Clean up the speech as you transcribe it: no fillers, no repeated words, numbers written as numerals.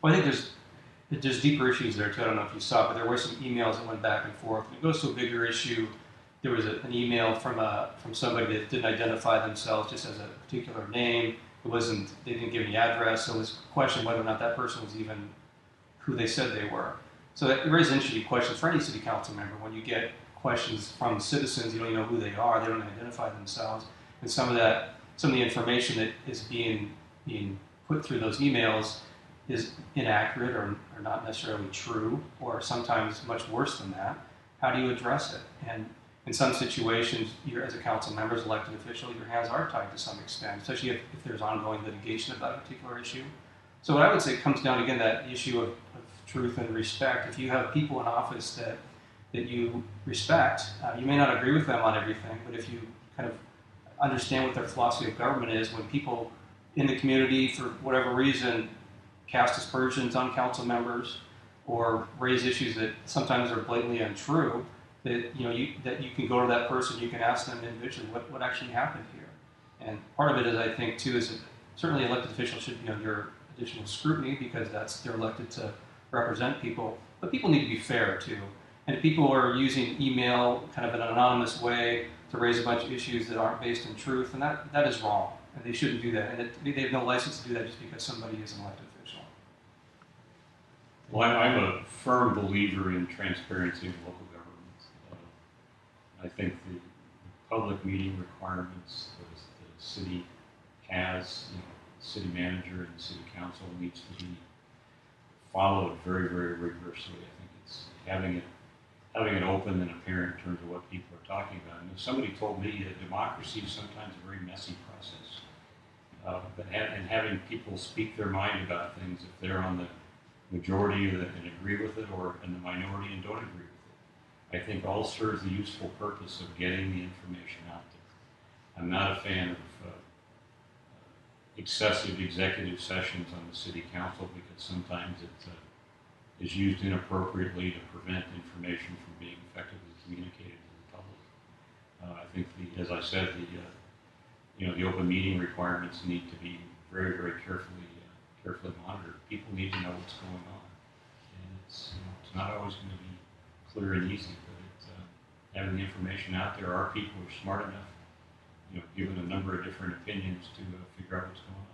Well, I think there's deeper issues there too. I don't know if you saw, but there were some emails that went back and forth. When it goes to a bigger issue, there was an email from somebody that didn't identify themselves just as a particular name. It wasn't. They didn't give any address, so it was questioned whether or not that person was even who they said they were. So that raises interesting questions for any city council member. When you get questions from citizens, you don't even know who they are. They don't identify themselves, and some of the information that is being put through those emails is inaccurate or not necessarily true, or sometimes much worse than that. How do you address it? And in some situations, you're, as a council member, as elected official, your hands are tied to some extent, especially if there's ongoing litigation about a particular issue. So what I would say comes down, again, that issue of truth and respect. If you have people in office that you respect, you may not agree with them on everything, but if you kind of understand what their philosophy of government is, when people in the community, for whatever reason, cast aspersions on council members or raise issues that sometimes are blatantly untrue, that you can go to that person, you can ask them individually what actually happened here. And part of it is, I think, too, is that certainly elected officials should be under additional scrutiny because they're elected to represent people, but people need to be fair too. And if people are using email kind of in an anonymous way to raise a bunch of issues that aren't based in truth, and that is wrong, and they shouldn't do that. And they have no license to do that just because somebody is an elected official. Well, I'm a firm believer in transparency in local governments. I think the public meeting requirements that the city has, the city manager and the city council needs to be followed very, very rigorously. I think it's having it open and apparent in terms of what people are talking about. And if somebody told me that democracy is sometimes a very messy process, but having people speak their mind about things, if they're on the majority and agree with it, or in the minority and don't agree with it, I think all serves the useful purpose of getting the information out there. I'm not a fan of excessive executive sessions on the city council because sometimes it is used inappropriately to prevent information from being effectively communicated to the public. I think, as I said, the open meeting requirements need to be very, very carefully monitored. People need to know what's going on, and it's not always going to be clear and easy. But having the information out there, our people are smart enough, given a number of different opinions, to figure out what's going on.